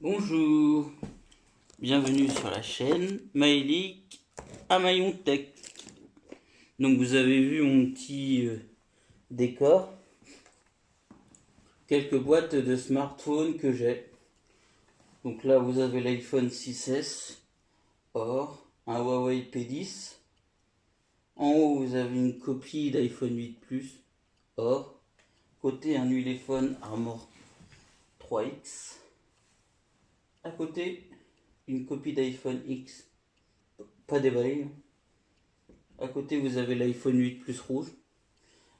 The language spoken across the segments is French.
Bonjour, bienvenue sur la chaîne Maëlik Amayon Tech. Donc vous avez vu mon petit décor, quelques boîtes de smartphones que j'ai. Donc là vous avez l'iPhone 6S or, un Huawei P10. En haut vous avez une copie d'iPhone 8 Plus or, côté un Ulefone Armor 3X. À côté une copie d'iPhone X, pas déballé. À côté, vous avez l'iPhone 8 Plus rouge.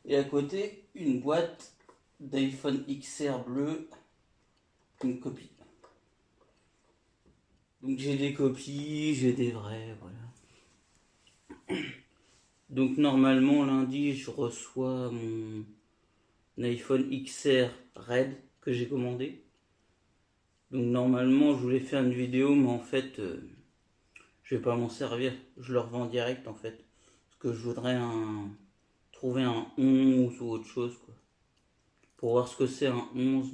Et à côté, une boîte d'iPhone XR bleu, une copie. Donc j'ai des copies, j'ai des vrais, voilà. Donc normalement, lundi, je reçois mon iPhone XR Red que j'ai commandé. Donc normalement, je voulais faire une vidéo, mais en fait, je vais pas m'en servir. Je le revends direct, en fait. Parce que je voudrais trouver un 11 ou autre chose, quoi. Pour voir ce que c'est un 11.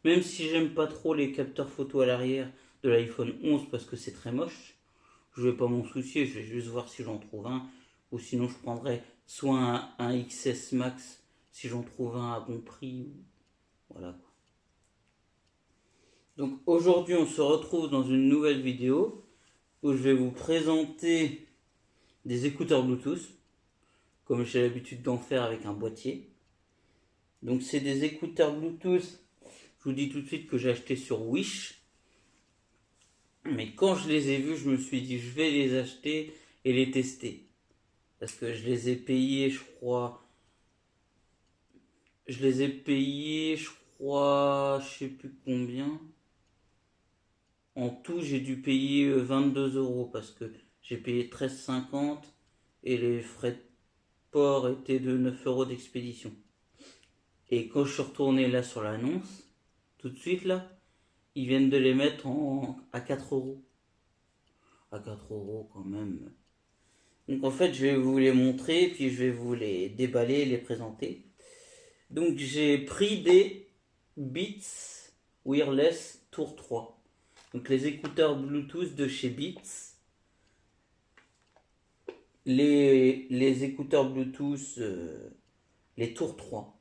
Même si j'aime pas trop les capteurs photo à l'arrière de l'iPhone 11 parce que c'est très moche, je vais pas m'en soucier, je vais juste voir si j'en trouve un. Ou sinon je prendrai soit un XS Max si j'en trouve un à bon prix. Voilà. Donc aujourd'hui on se retrouve dans une nouvelle vidéo où je vais vous présenter des écouteurs Bluetooth, comme j'ai l'habitude d'en faire avec un boîtier. Donc c'est des écouteurs Bluetooth, je vous dis tout de suite que j'ai acheté sur Wish. Mais quand je les ai vus, je me suis dit, je vais les acheter et les tester. Parce que je les ai payés, je crois, je sais plus combien. En tout, j'ai dû payer 22 euros parce que j'ai payé 13,50 et les frais de port étaient de 9 euros d'expédition. Et quand je suis retourné là sur l'annonce, tout de suite là, ils viennent de les mettre à 4 euros. À 4 euros quand même. Donc en fait, je vais vous les montrer, puis je vais vous les déballer, les présenter. Donc j'ai pris des Beats Wireless Tour 3. Donc les écouteurs Bluetooth de chez Beats. Les écouteurs Bluetooth, les Tour 3.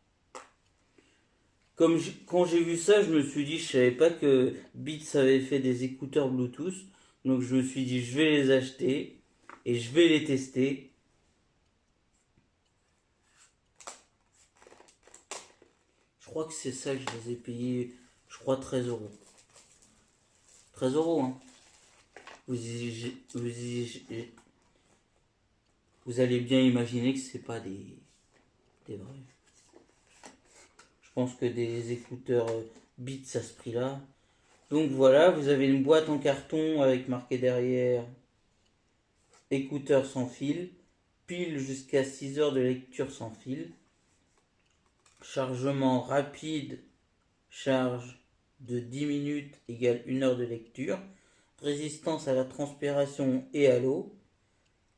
Quand j'ai vu ça, je me suis dit, je savais pas que Beats avait fait des écouteurs Bluetooth. Donc je me suis dit, je vais les acheter et je vais les tester. Je crois que c'est ça que je les ai payés, je crois 13 euros. 13 euros, hein. Vous allez bien imaginer que c'est pas des vrais. Je pense que des écouteurs Beats à ce prix-là. Donc voilà, vous avez une boîte en carton avec marqué derrière écouteurs sans fil, pile jusqu'à 6 heures de lecture sans fil, chargement rapide, charge de 10 minutes égale 1 heure de lecture, résistance à la transpiration et à l'eau,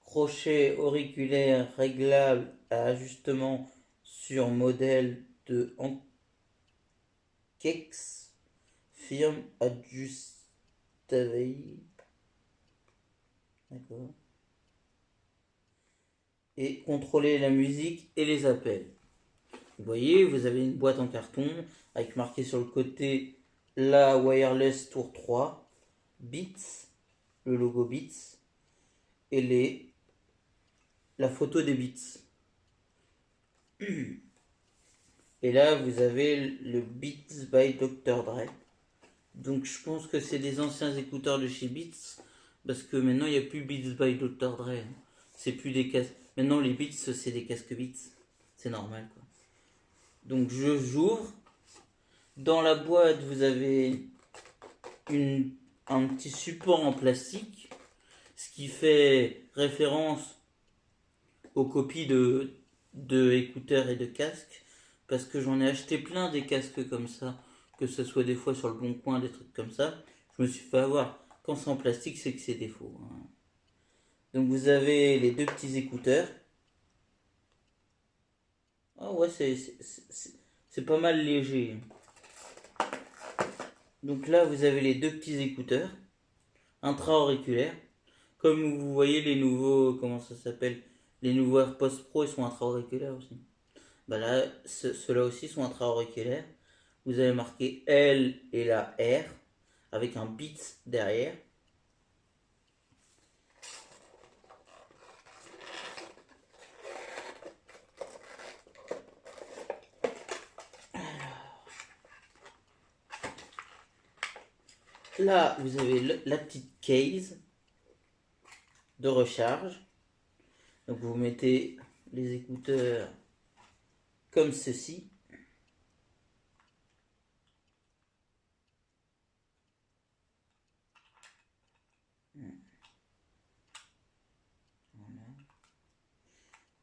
crochet auriculaire réglable à ajustement sur modèle de Ankex, firme Adjustavei. D'accord. Et contrôler la musique et les appels. Vous voyez, vous avez une boîte en carton avec marqué sur le côté la Wireless Tour 3, Beats, le logo Beats, et la photo des Beats. Et là, vous avez le Beats by Dr. Dre. Donc je pense que c'est des anciens écouteurs de chez Beats, parce que maintenant il n'y a plus Beats by Dr. Dre. C'est plus des casques. Maintenant les Beats, c'est des casques Beats. C'est normal, quoi. Donc j'ouvre. Dans la boîte, vous avez un petit support en plastique, ce qui fait référence aux copies de écouteurs et de casques, parce que j'en ai acheté plein des casques comme ça, que ce soit des fois sur le bon coin, des trucs comme ça. Je me suis fait avoir. Quand c'est en plastique, c'est que c'est des faux, hein. Donc vous avez les deux petits écouteurs. Ah ouais, c'est pas mal léger. Donc là, vous avez les deux petits écouteurs intra-auriculaires. Comme vous voyez les nouveaux, comment ça s'appelle, les nouveaux AirPods Pro, ils sont intra-auriculaires aussi. Bah là, ceux-là aussi sont intra-auriculaires. Vous avez marqué L et la R avec un Beats derrière. Là, vous avez la petite case de recharge. Donc vous mettez les écouteurs comme ceci.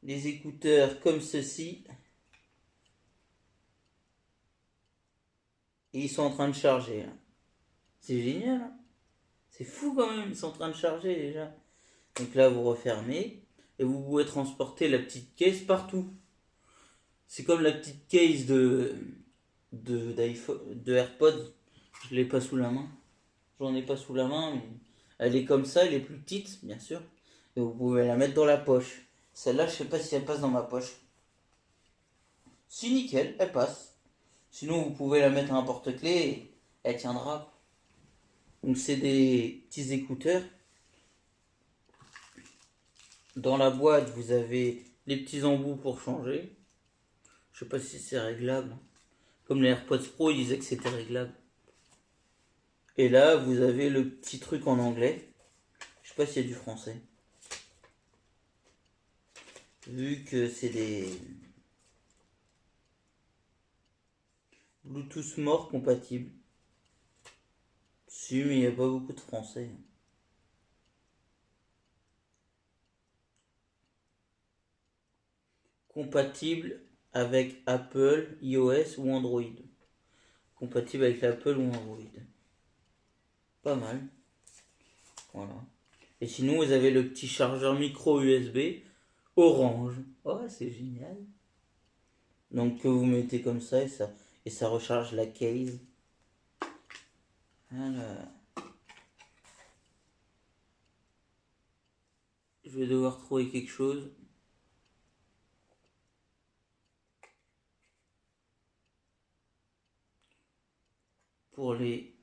Les écouteurs comme ceci. Et ils sont en train de charger. C'est génial. Hein. C'est fou quand même, ils sont en train de charger déjà. Donc là, vous refermez. Et vous pouvez transporter la petite case partout. C'est comme la petite case de AirPods. Je l'ai pas sous la main. J'en ai pas sous la main, mais elle est comme ça, elle est plus petite, bien sûr. Et vous pouvez la mettre dans la poche. Celle-là, je sais pas si elle passe dans ma poche. Si nickel, elle passe. Sinon, vous pouvez la mettre à un porte-clés et elle tiendra. Donc c'est des petits écouteurs. Dans la boîte, vous avez les petits embouts pour changer. Je sais pas si c'est réglable. Comme les AirPods Pro, ils disaient que c'était réglable. Et là, vous avez le petit truc en anglais. Je sais pas s'il y a du français. Vu que c'est des Bluetooth More compatibles. Si, mais il n'y a pas beaucoup de français. Compatible avec Apple, iOS ou Android. Compatible avec l'Apple ou Android. Pas mal. Voilà. Et sinon, vous avez le petit chargeur micro USB orange. Oh, c'est génial. Donc que vous mettez comme ça et ça recharge la case. Alors, je vais devoir trouver quelque chose pour les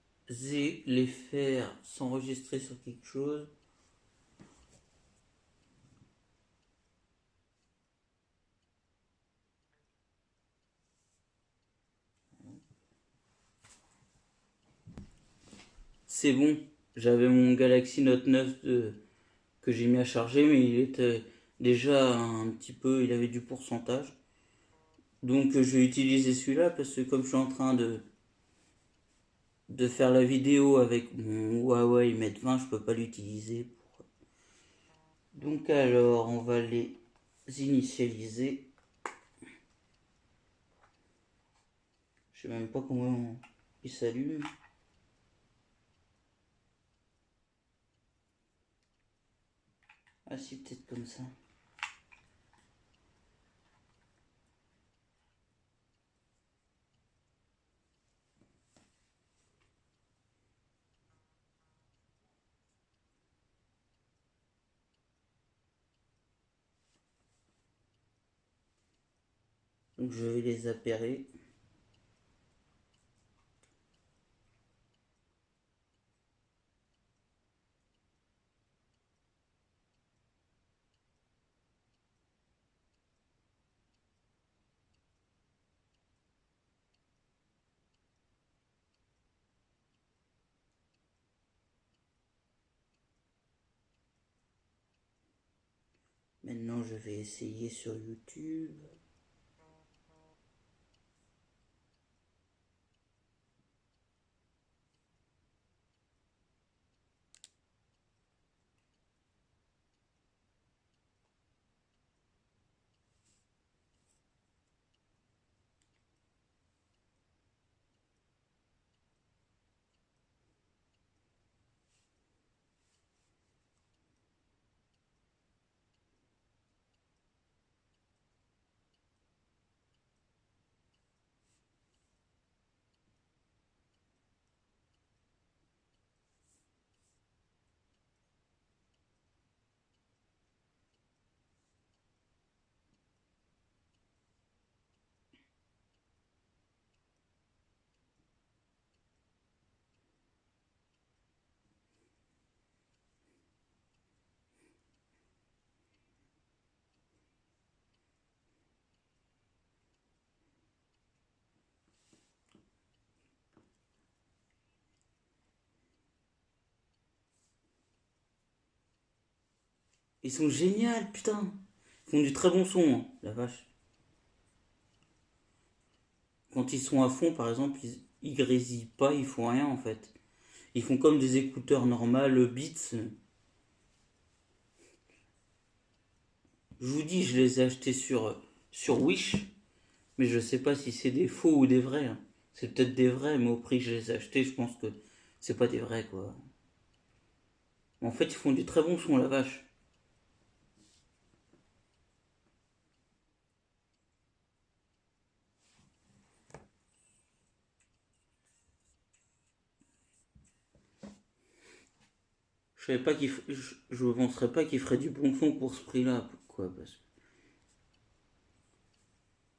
faire s'enregistrer sur quelque chose. C'est bon, j'avais mon Galaxy Note 9 que j'ai mis à charger, mais il était déjà un petit peu, il avait du pourcentage. Donc je vais utiliser celui-là parce que comme je suis en train de faire la vidéo avec mon Huawei Mate 20, je peux pas l'utiliser. Donc alors, on va les initialiser. Je sais même pas comment ils s'allument. Ah si, peut-être comme ça. Donc je vais les appairer. Maintenant, je vais essayer sur YouTube. Ils sont géniaux, putain. Ils font du très bon son, hein, la vache. Quand ils sont à fond, par exemple, ils grésillent pas, ils font rien en fait. Ils font comme des écouteurs normales, Beats. Je vous dis, je les ai achetés sur Wish, mais je sais pas si c'est des faux ou des vrais, hein. C'est peut-être des vrais, mais au prix que je les ai achetés, je pense que c'est pas des vrais quoi. En fait, ils font du très bon son, la vache. Je savais pas je penserais pas qu'ils feraient du bon son pour ce prix-là, quoi. Parce que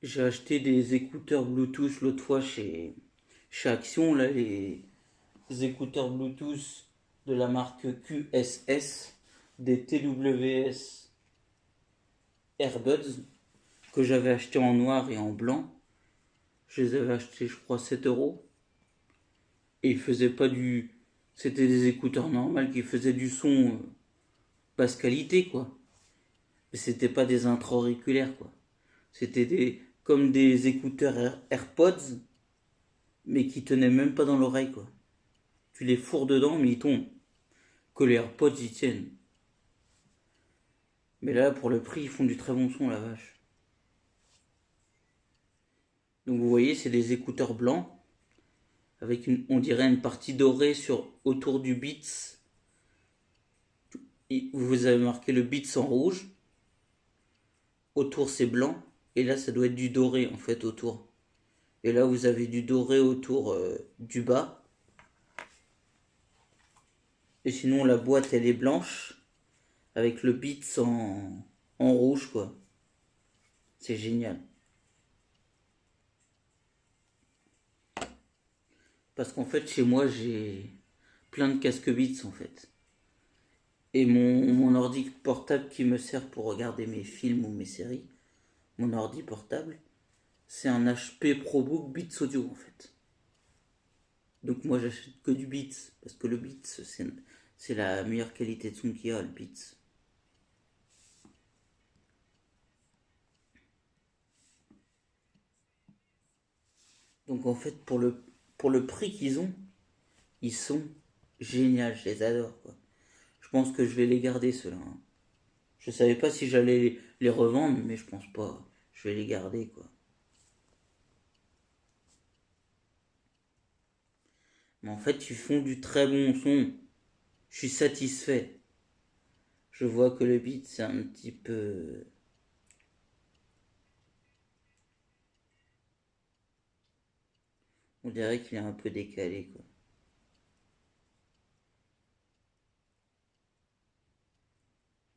j'ai acheté des écouteurs Bluetooth l'autre fois chez Action, là, les écouteurs Bluetooth de la marque QSS, des TWS Airbuds, que j'avais acheté en noir et en blanc. Je les avais achetés, je crois, 7 euros. Et ils faisaient pas du. C'était des écouteurs normaux qui faisaient du son basse qualité, quoi. Mais c'était pas des intra-auriculaires, quoi. C'était comme des écouteurs AirPods, mais qui tenaient même pas dans l'oreille, quoi. Tu les fourres dedans, mais ils tombent. Que les AirPods y tiennent. Mais là, pour le prix, ils font du très bon son, la vache. Donc vous voyez, c'est des écouteurs blancs, avec on dirait une partie dorée autour du Beats. Vous avez marqué le Beats en rouge. Autour, c'est blanc. Et là, ça doit être du doré, en fait, autour. Et là, vous avez du doré autour du bas. Et sinon, la boîte, elle est blanche, avec le Beats en rouge, quoi. C'est génial. Parce qu'en fait, chez moi, j'ai plein de casques Beats, en fait. Et mon ordi portable qui me sert pour regarder mes films ou mes séries, mon ordi portable, c'est un HP ProBook Beats Audio, en fait. Donc moi, j'achète que du Beats, parce que le Beats, c'est la meilleure qualité de son qu'il y a, le Beats. Donc en fait, pour le prix qu'ils ont, ils sont géniaux, je les adore, quoi. Je pense que je vais les garder, ceux-là, hein. Je savais pas si j'allais les revendre, mais je pense pas. Je vais les garder, quoi. Mais en fait, ils font du très bon son. Je suis satisfait. Je vois que le beat, c'est un petit peu. On dirait qu'il est un peu décalé, quoi.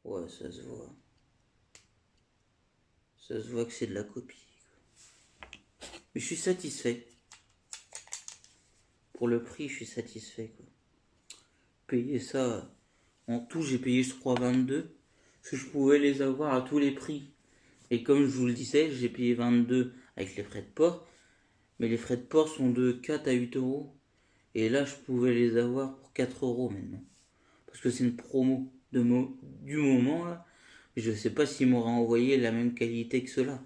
Ouais, ça se voit. Ça se voit que c'est de la copie. Mais je suis satisfait. Pour le prix, je suis satisfait, quoi. Payer ça. En tout, j'ai payé, je crois, 22. Parce que je pouvais les avoir à tous les prix. Et comme je vous le disais, j'ai payé 22 avec les frais de port. Mais les frais de port sont de 4 à 8 euros. Et là, je pouvais les avoir pour 4 euros maintenant. Parce que c'est une promo du moment là. Je ne sais pas s'il m'aura envoyé la même qualité que cela.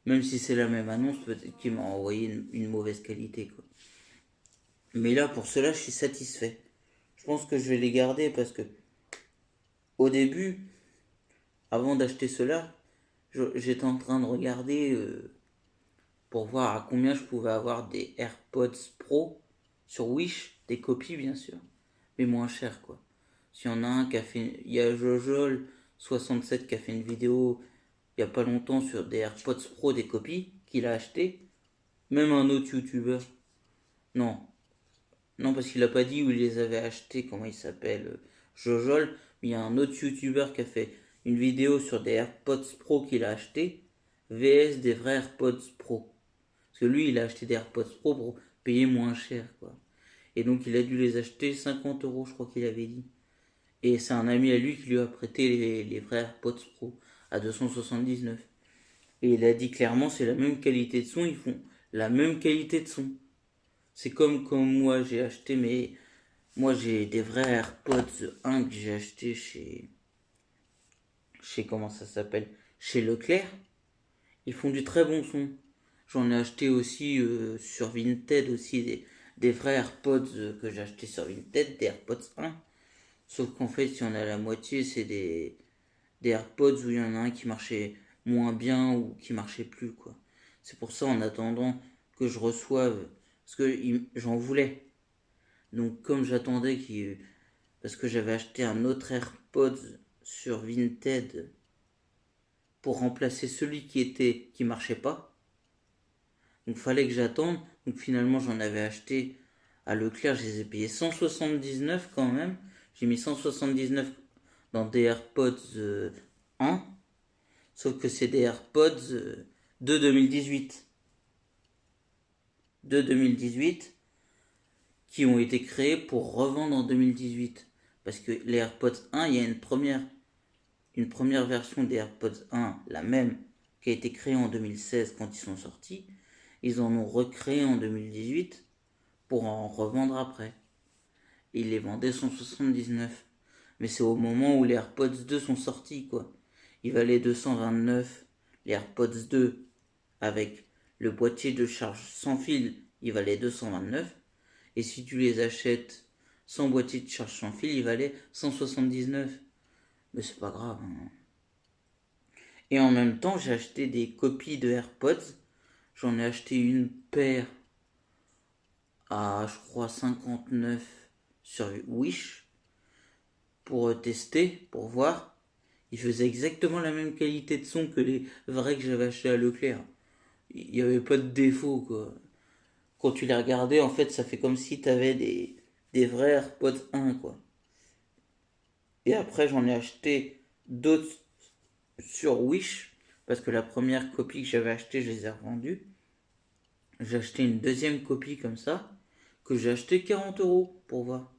Même si c'est la même annonce, peut-être qu'il m'a envoyé une mauvaise qualité, quoi. Mais là, pour cela, je suis satisfait. Je pense que je vais les garder parce que au début, avant d'acheter cela, j'étais en train de regarder pour voir à combien je pouvais avoir des AirPods Pro sur Wish, des copies bien sûr, mais moins cher, quoi. S'il y en a un qui a fait, il y a Jojol67 qui a fait une vidéo il y a pas longtemps sur des AirPods Pro, des copies qu'il a acheté, même un autre YouTuber. Non, non parce qu'il a pas dit où il les avait achetés, comment il s'appelle, Jojol, mais il y a un autre YouTuber qui a fait une vidéo sur des AirPods Pro qu'il a acheté, vs des vrais AirPods Pro. Parce que lui, il a acheté des AirPods Pro pour payer moins cher, quoi. Et donc, il a dû les acheter 50 euros, je crois qu'il avait dit. Et c'est un ami à lui qui lui a prêté les vrais AirPods Pro à 279. Et il a dit clairement, c'est la même qualité de son, ils font la même qualité de son. C'est comme quand moi j'ai acheté Moi j'ai des vrais AirPods 1 que j'ai acheté chez comment ça s'appelle, chez Leclerc. Ils font du très bon son. J'en ai acheté aussi sur Vinted aussi des vrais AirPods que j'ai acheté sur Vinted, des AirPods 1. Sauf qu'en fait, si on a la moitié, c'est des AirPods où il y en a un qui marchait moins bien ou qui marchait plus, quoi. C'est pour ça, en attendant que je reçoive, parce que j'en voulais. Donc, comme j'attendais parce que j'avais acheté un autre AirPods sur Vinted pour remplacer celui qui marchait pas. Donc, fallait que j'attende. Donc, finalement, j'en avais acheté à Leclerc, je les ai payés 179 quand même. J'ai mis 179 dans des AirPods 1. Sauf que c'est des AirPods de 2018. De 2018 qui ont été créés pour revendre en 2018. Parce que les AirPods 1, il y a une première version des AirPods 1, la même, qui a été créée en 2016 quand ils sont sortis. Ils en ont recréé en 2018 pour en revendre après. Ils les vendaient 179. Mais c'est au moment où les AirPods 2 sont sortis, quoi. Ils valaient 229. Les AirPods 2 avec le boîtier de charge sans fil, il valait 229. Et si tu les achètes sans boîtier de charge sans fil, il valait 179. Mais c'est pas grave. Hein. Et en même temps, j'ai acheté des copies de AirPods. J'en ai acheté une paire à, je crois, 59 sur Wish pour tester, pour voir. Ils faisaient exactement la même qualité de son que les vrais que j'avais achetés à Leclerc. Il n'y avait pas de défaut, quoi. Quand tu les regardais, en fait, ça fait comme si tu avais des vrais AirPods 1, quoi. Et après, j'en ai acheté d'autres sur Wish, parce que la première copie que j'avais achetée, je les ai revendues. J'ai acheté une deuxième copie comme ça, que j'ai acheté 40 € pour voir.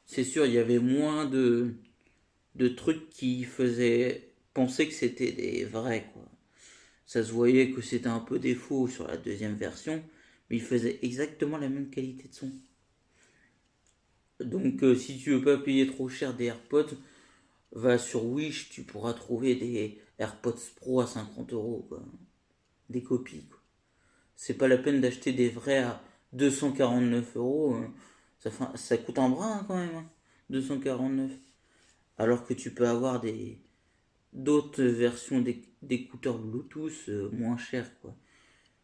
C'est sûr, il y avait moins de trucs qui faisaient penser que c'était des vrais, quoi. Ça se voyait que c'était un peu défaut sur la deuxième version, mais il faisait exactement la même qualité de son. Donc si tu veux pas payer trop cher des AirPods, va sur Wish, tu pourras trouver des AirPods Pro à 50 € quoi. Des copies, quoi. C'est pas la peine d'acheter des vrais à 249 €. Ça coûte un bras hein, quand même. Hein, 249. Alors que tu peux avoir d'autres versions d'écouteurs Bluetooth moins chères, quoi.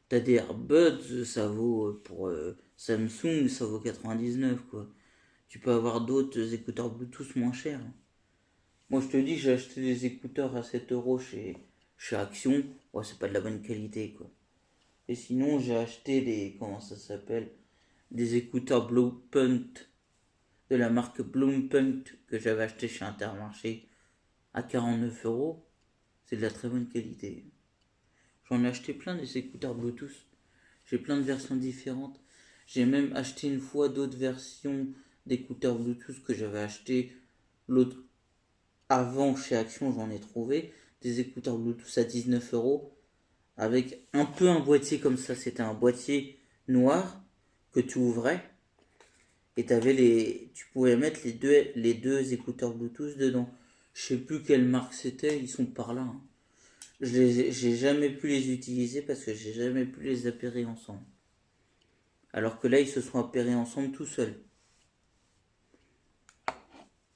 T'as des AirBuds, ça vaut pour Samsung, ça vaut 99, quoi. Tu peux avoir d'autres écouteurs Bluetooth moins chers. Moi, je te dis, j'ai acheté des écouteurs à 7 € chez Action. Ouais, c'est pas de la bonne qualité, quoi. Et sinon, j'ai acheté comment ça s'appelle? Des écouteurs Bluepunkt de la marque Bluepunkt que j'avais acheté chez Intermarché à 49 €. C'est de la très bonne qualité. J'en ai acheté plein des écouteurs Bluetooth. J'ai plein de versions différentes. J'ai même acheté une fois d'autres versions d'écouteurs Bluetooth que j'avais acheté l'autre avant chez Action, j'en ai trouvé des écouteurs Bluetooth à 19 € avec un peu un boîtier comme ça. C'était un boîtier noir que tu ouvrais et tu pouvais mettre les deux écouteurs Bluetooth dedans. Je sais plus quelle marque c'était, ils sont par là. Hein. J'ai jamais pu les utiliser parce que j'ai jamais pu les appairer ensemble. Alors que là, ils se sont appairés ensemble tout seuls.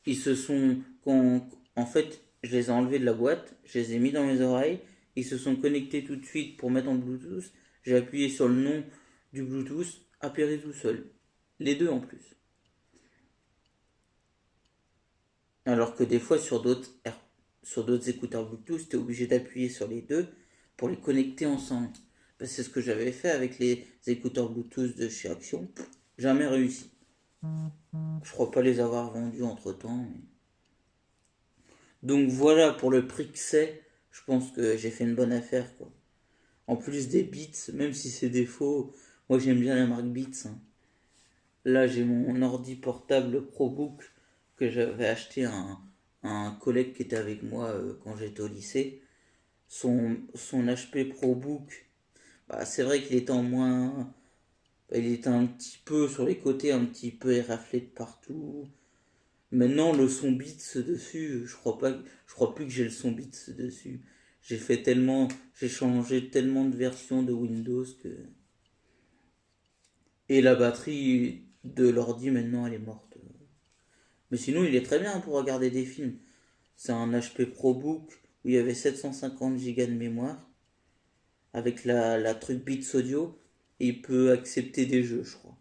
Ils se sont... En fait, je les ai enlevés de la boîte, je les ai mis dans mes oreilles, ils se sont connectés tout de suite pour mettre en Bluetooth. J'ai appuyé sur le nom du Bluetooth, appairé tout seul. Les deux en plus. Alors que des fois, sur d'autres écouteurs Bluetooth, tu es obligé d'appuyer sur les deux pour les connecter ensemble. C'est ce que j'avais fait avec les écouteurs Bluetooth de chez Action. Jamais réussi. Je crois pas les avoir vendus entre temps. Mais... Donc voilà, pour le prix que c'est, je pense que j'ai fait une bonne affaire, quoi. En plus des Beats, même si c'est des faux, moi j'aime bien la marque Beats. Hein. Là, j'ai mon ordi portable ProBook que j'avais acheté à un collègue qui était avec moi quand j'étais au lycée. Son HP ProBook, bah, c'est vrai qu'il était en moins. Il était un petit peu sur les côtés, un petit peu éraflé de partout. Maintenant, le son Beats dessus, je crois plus que j'ai le son Beats dessus. J'ai changé tellement de versions de Windows que... Et la batterie de l'ordi, maintenant, elle est morte. Mais sinon, il est très bien pour regarder des films. C'est un HP ProBook où il y avait 750 Go de mémoire avec la truc Beats Audio et il peut accepter des jeux, je crois.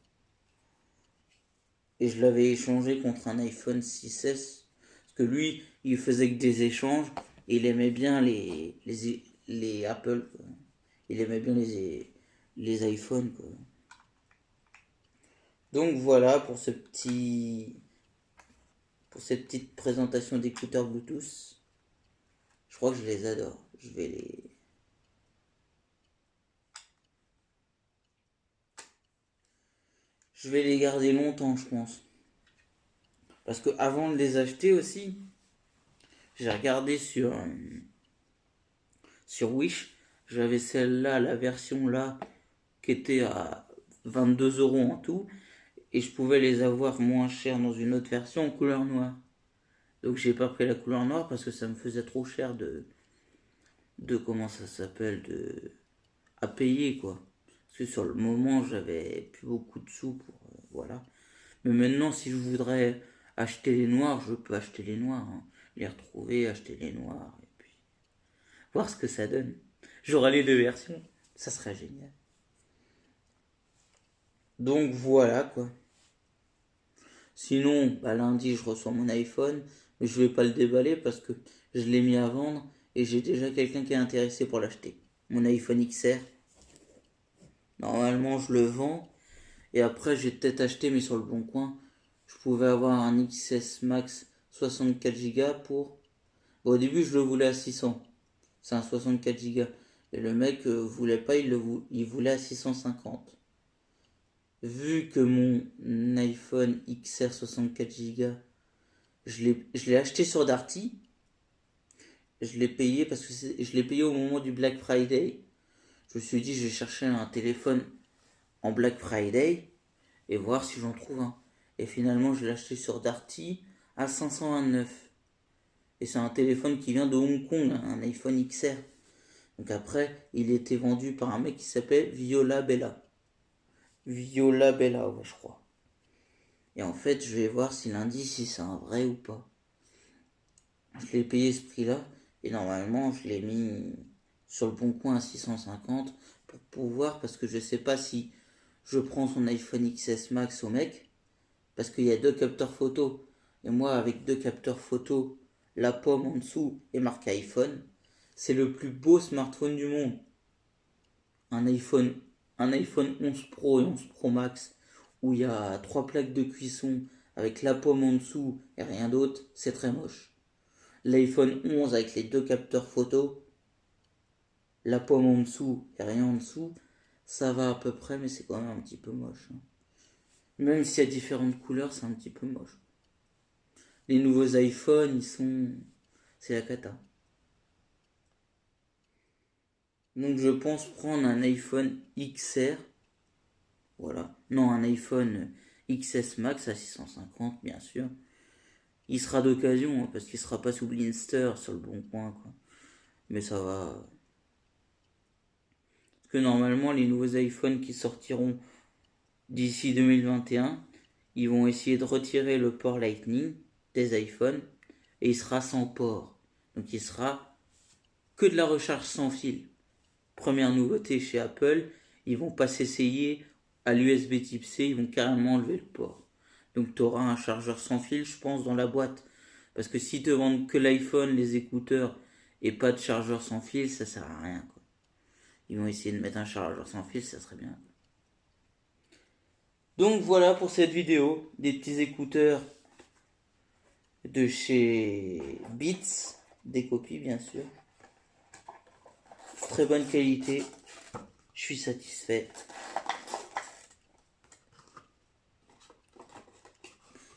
Et je l'avais échangé contre un iPhone 6S parce que lui, il faisait que des échanges et il aimait bien les Apple, quoi. Il aimait bien les iPhones, quoi. Donc voilà pour cette petite présentation d'écouteurs Bluetooth. Je crois que je les adore. Je vais les garder longtemps, je pense. Parce que avant de les acheter aussi, j'ai regardé sur Wish. J'avais celle-là, la version là, qui était à 22 € en tout. Et je pouvais les avoir moins cher dans une autre version en couleur noire. Donc j'ai pas pris la couleur noire parce que ça me faisait trop cher de comment ça s'appelle, à payer, quoi. Parce que sur le moment, j'avais plus beaucoup de sous pour, voilà. Mais maintenant, si je voudrais acheter les noirs, je peux acheter les noirs, hein. Les retrouver, acheter les noirs, et puis voir ce que ça donne. J'aurai les deux versions, ça serait génial. Donc voilà, quoi. Sinon, bah, lundi, je reçois mon iPhone, mais je vais pas le déballer parce que je l'ai mis à vendre et j'ai déjà quelqu'un qui est intéressé pour l'acheter. Mon iPhone XR. Normalement, je le vends et après, j'ai peut-être acheté, mais sur le bon coin, je pouvais avoir un XS Max 64 Go pour... Bon, au début, je le voulais à 600. C'est un 64 Go. Et le mec voulait pas, il voulait à 650. Vu que mon iPhone XR 64 Go, je l'ai acheté sur Darty, je l'ai payé parce que je l'ai payé au moment du Black Friday. Je me suis dit, je vais chercher un téléphone en Black Friday et voir si j'en trouve un. Et finalement, je l'ai acheté sur Darty à 529. Et c'est un téléphone qui vient de Hong Kong, un iPhone XR. Donc après, il était vendu par un mec qui s'appelle Viola Bella. Viola Bella, ouais, je crois. Et en fait, je vais voir si lundi, si c'est un vrai ou pas. Je l'ai payé ce prix-là. Et normalement, je l'ai mis sur le bon coin à 650 pour pouvoir, parce que je sais pas si je prends son iPhone XS Max au mec, parce qu'il y a deux capteurs photo. Et moi, avec deux capteurs photo, la pomme en dessous est marqué iPhone. C'est le plus beau smartphone du monde. Un iPhone, un iPhone 11 Pro et 11 Pro Max où il y a trois plaques de cuisson avec la pomme en dessous et rien d'autre, c'est très moche. L'iPhone 11 avec les deux capteurs photo, la pomme en dessous et rien en dessous, ça va à peu près, mais c'est quand même un petit peu moche, hein. Même s'il y a différentes couleurs, c'est un petit peu moche. Les nouveaux iPhones, c'est la cata. Donc je pense prendre un iPhone XR. Voilà. Non, un iPhone XS Max à 650, bien sûr. Il sera d'occasion, hein, parce qu'il sera pas sous Blinster sur le bon coin, quoi. Mais ça va. Parce que normalement, les nouveaux iPhones qui sortiront d'ici 2021, ils vont essayer de retirer le port Lightning des iPhones et il sera sans port. Donc il sera que de la recharge sans fil. Première nouveauté chez Apple, ils vont pas s'essayer à l'USB type C, ils vont carrément enlever le port. Donc tu auras un chargeur sans fil, je pense, dans la boîte. Parce que si te vendent que l'iPhone, les écouteurs et pas de chargeur sans fil, ça sert à rien, quoi. Ils vont essayer de mettre un chargeur sans fil, ça serait bien. Donc voilà pour cette vidéo, des petits écouteurs de chez Beats, des copies bien sûr. Très bonne qualité, je suis satisfait.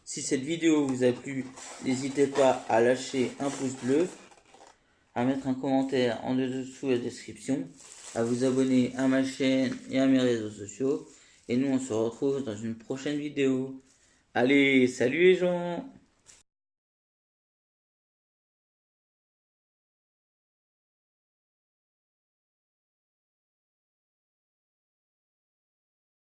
Si cette vidéo vous a plu, n'hésitez pas à lâcher un pouce bleu, à mettre un commentaire en dessous de la description, à vous abonner à ma chaîne et à mes réseaux sociaux. Et nous on se retrouve dans une prochaine vidéo. Allez, salut les gens!